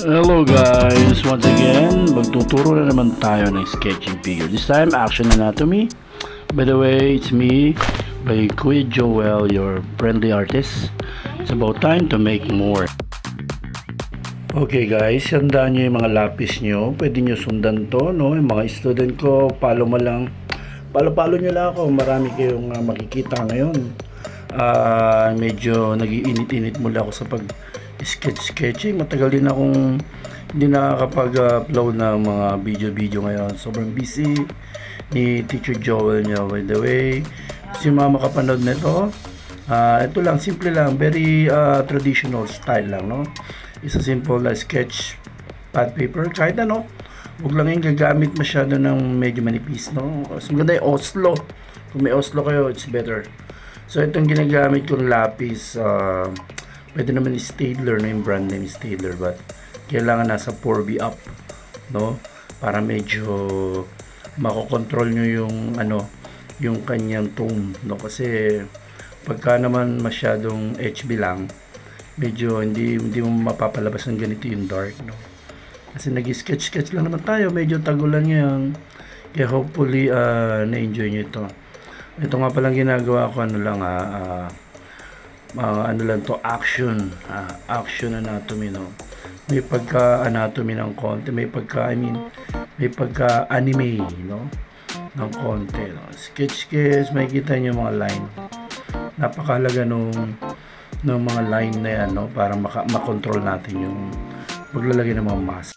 Hello guys! Once again, magtuturo na naman tayo ng sketching figure. This time, Action Anatomy. By the way, it's me, by Kuya Joel, your friendly artist. It's about time to make more. Okay guys, handaan nyo yung mga lapis nyo. Pwede nyo sundan to, no? Yung mga student ko, follow mo lang. Follow nyo lang ako. Marami kayong makikita ngayon. Medyo nag-iinit-init mula ako sa sketching. Matagal din akong hindi nakakapag-upload ng mga video ngayon. Sobrang busy ni Teacher Joel niya. By the way, si mama kapanood nito, ito lang, simple lang, very traditional style lang, no? Isa simple sketch pad paper, kahit ano, huwag lang yung gagamit masyado ng medyo manipis, no? Mas maganda yung Oslo. Kung may Oslo kayo, it's better. So itong ginagamit kong lapis, pwede naman Staedtler, na yung brand name Staedtler, but kailangan nasa 4B up, no? Para medyo makokontrol nyo yung yung kanyang tone, no? Kasi pagka naman masyadong HB lang, medyo hindi mo mapapalabas ng ganito yung dark, no? Kasi nag-sketch lang naman tayo, medyo tagulan yan, kaya hopefully na-enjoy nyo ito. Ito nga palang ginagawa ko, ano lang to, action anatomy, no? May pagka-anatomy ng konti, may pagka-anime, no? Ng konti, no? Sketch, makikita nyo mga line. Napakalaga ng mga line na yan, no? Para makontrol natin yung paglalagay ng mga mask.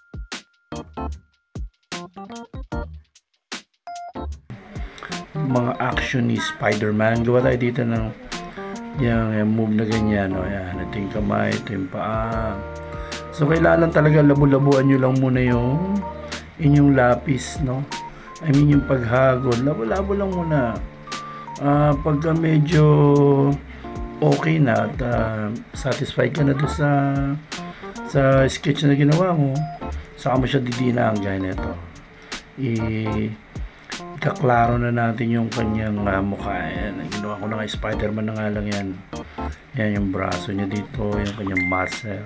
Mga action ni Spider-Man, gawa tayo dito ng yung move na ganyan, no? Yan, ito yung kamay, ito yung paa. So kailangan talaga labu-labuan nyo lang muna yung inyong lapis, no? I mean yung paghagod, labo-labo lang muna. Pagka medyo okay na at satisfied ka na doon sa sketch na ginawa mo, saka mo siya didinaan gaya nito. Ikaklaro na natin yung kanyang mukha. Ayan, ginawa ko na kay Spider-Man na nga lang yan. Yan yung braso niya dito, yung kanyang muscle.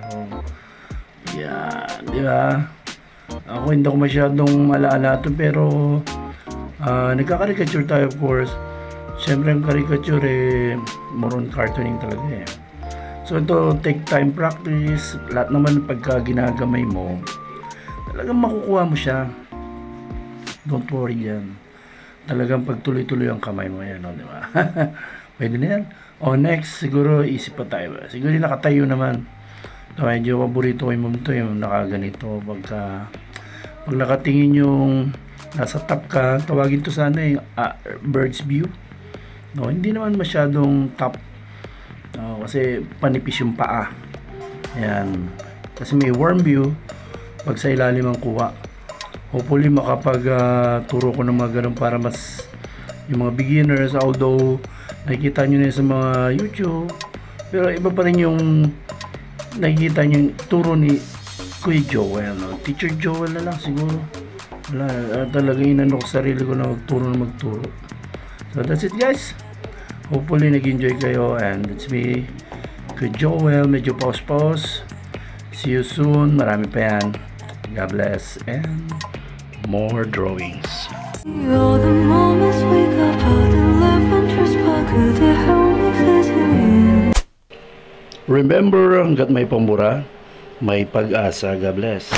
Yan, di ba? Ako hindi ko masyadong malaala ito, pero nagka-caricature tayo, of course. Siyempre yung caricature more on cartooning talaga eh. So ito, take time practice. Lahat naman pagka ginagamay mo, talagang makukuha mo siya. Don't worry yan. Talagang pagtuloy-tuloy ang kamay mo yan, no? Di ba? Pwede na yan. Next, siguro isip pa tayo. Siguro nakatayo naman. So, medyo paborito ko yung ito, yung nakaganito. Pag nakatingin yung nasa top ka, tawagin to sana yung bird's view. No, hindi naman masyadong top. Kasi panipis yung paa. Ayan. Kasi may worm view pag sa ilalim ang kuha. Hopefully makapag-turo ko ng mga ganun para mas yung mga beginners, although nakikita nyo na sa mga YouTube, pero iba pa rin yung nakikita nyo yung turo ni Kuya Joel, no? Teacher Joel na lang siguro. Wala, talaga inano ko sarili ko na magturo. So that's it guys. Hopefully nag-enjoy kayo, and it's me, Kuya Joel. Medyo pause. See you soon. Marami pa yan. God bless and more drawings. All the moments we got out and left interest, but could it help me fit in? Remember, hanggat may pambura, may pag-asa. God bless.